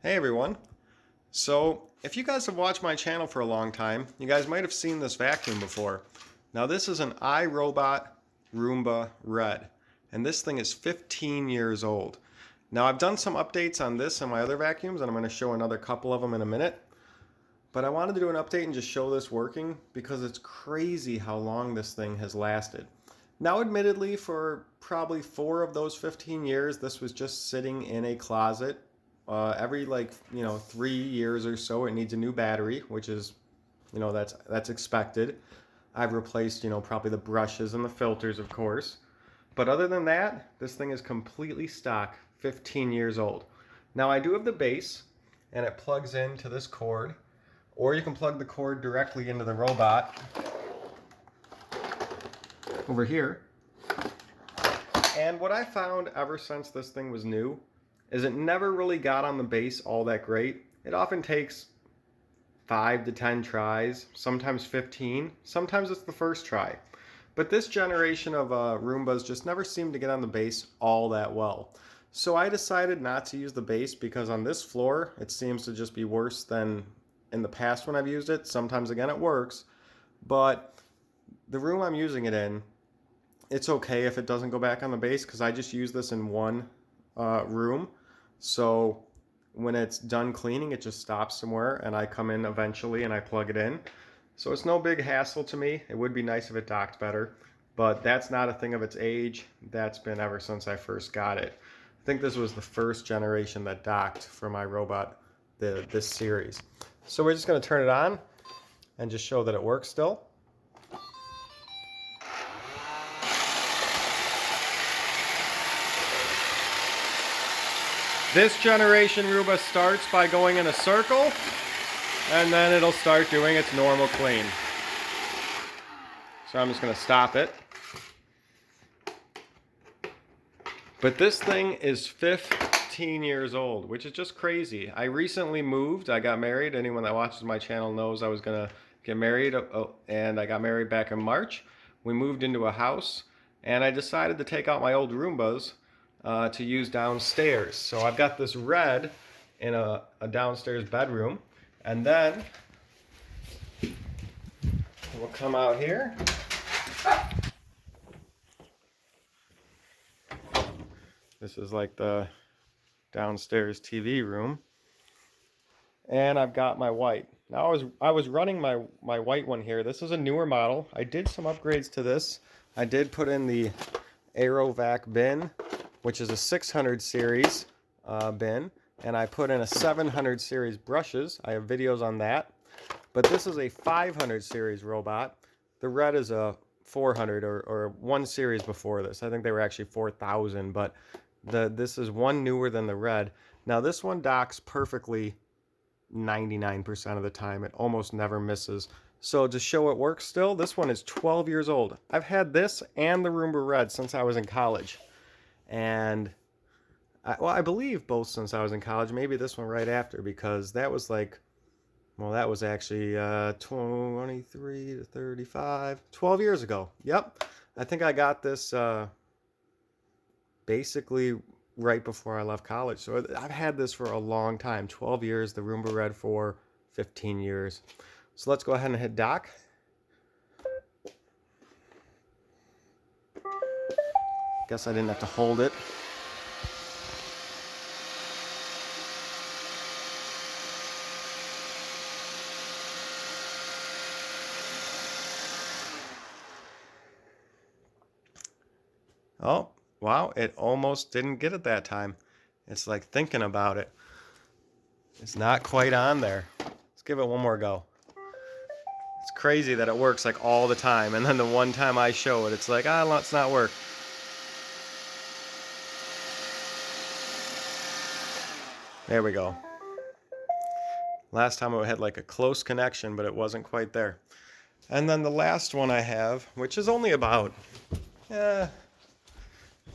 Hey everyone. So, if you guys have watched my channel for a long time, you guys might have seen this vacuum before. Now this is an iRobot Roomba Red, and this thing is 15 years old. Now I've done some updates on this and my other vacuums, and I'm going to show another couple of them in a minute. But I wanted to do an update and just show this working because it's crazy how long this thing has lasted. Now admittedly, for probably 4 of those 15 years, this was just sitting in a closet. Every 3 years or so, it needs a new battery, which is, that's expected. I've replaced, probably the brushes and the filters, of course. But other than that, this thing is completely stock, 15 years old. Now I do have the base, and it plugs into this cord, or you can plug the cord directly into the robot over here. And what I found ever since this thing was new is it never really got on the base all that great. It often takes 5 to 10 tries, sometimes 15, sometimes it's the first try. But this generation of Roombas just never seemed to get on the base all that well. So I decided not to use the base because on this floor it seems to just be worse than in the past when I've used it. Sometimes again it works, but the room I'm using it in, it's okay if it doesn't go back on the base because I just use this in one room. So when it's done cleaning, it just stops somewhere and I come in eventually and I plug it in. So it's no big hassle to me. It would be nice if it docked better, but that's not a thing of its age. That's been ever since I first got it. I think this was the first generation that docked for my robot, this series. So we're just going to turn it on and just show that it works still. This generation Roomba starts by going in a circle, and then it'll start doing its normal clean. So I'm just going to stop it. But this thing is 15 years old, which is just crazy. I recently moved. I got married. Anyone that watches my channel knows I was going to get married, and I got married back in March. We moved into a house, and I decided to take out my old Roombas to use downstairs. So I've got this red in a downstairs bedroom, and then we'll come out here. This is like the downstairs TV room, and I've got my white. Now I was running my white one here. This is a newer model. I did some upgrades to this. I did put in the Aerovac bin, which is a 600 series bin, and I put in a 700 series brushes. I have videos on that. But this is a 500 series robot. The red is a 400 or one series before this. I think they were actually 4,000, but this is one newer than the red. Now this one docks perfectly 99% of the time. It almost never misses. So to show it works still, this one is 12 years old. I've had this and the Roomba Red since I was in college. And I believe both since I was in college, maybe this one right after, because that was like, well, that was actually 23 to 35, 12 years ago. Yep. I think I got this basically right before I left college. So I've had this for a long time, 12 years, the Roomba Red for 15 years. So let's go ahead and hit dock. Guess I didn't have to hold it. Oh, wow, it almost didn't get it that time. It's like thinking about it. It's not quite on there. Let's give it one more go. It's crazy that it works like all the time, and then the one time I show it, it's like, let's not work. There we go. Last time it had like a close connection, but it wasn't quite there. And then the last one I have, which is only about,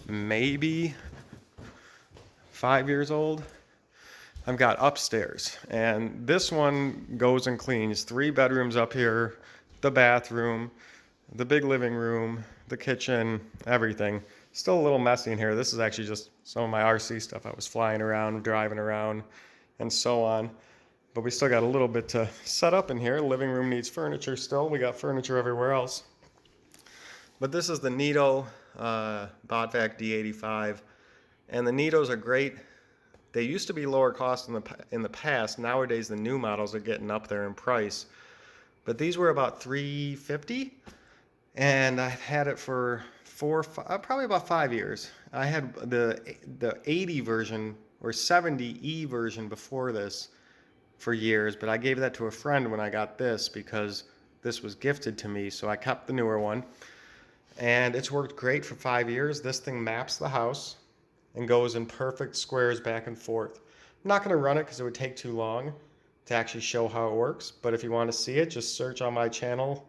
maybe 5 years old. I've got upstairs, and this one goes and cleans 3 bedrooms up here, the bathroom, the big living room, the kitchen, everything. Still a little messy in here. This is actually just some of my RC stuff. I was flying around, driving around, and so on. But we still got a little bit to set up in here. Living room needs furniture still. We got furniture everywhere else. But this is the Neato Botvac D85. And the Neatos are great. They used to be lower cost in the past. Nowadays, the new models are getting up there in price. But these were about $350, and I've had it for probably about 5 years. I had the 80 version or 70E version before this for years, but I gave that to a friend when I got this because this was gifted to me, so I kept the newer one. And it's worked great for 5 years. This thing maps the house and goes in perfect squares back and forth. I'm not going to run it because it would take too long to actually show how it works, but if you want to see it, just search on my channel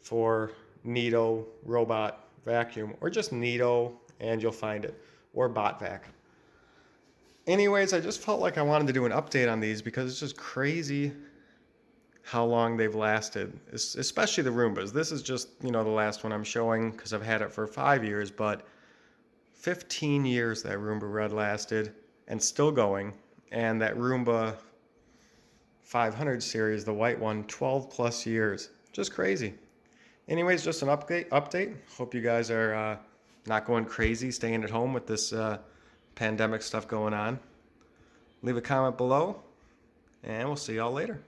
for Neato Robot Vacuum, or just Neato and you'll find it, or Botvac. Anyways, I just felt like I wanted to do an update on these because it's just crazy how long they've lasted, especially the Roombas. This is just, the last one I'm showing because I've had it for 5 years, but 15 years that Roomba Red lasted and still going. And that Roomba 500 series, the white one, 12 plus years. Just crazy. Anyways, just an update. Hope you guys are not going crazy staying at home with this pandemic stuff going on. Leave a comment below, and we'll see y'all later.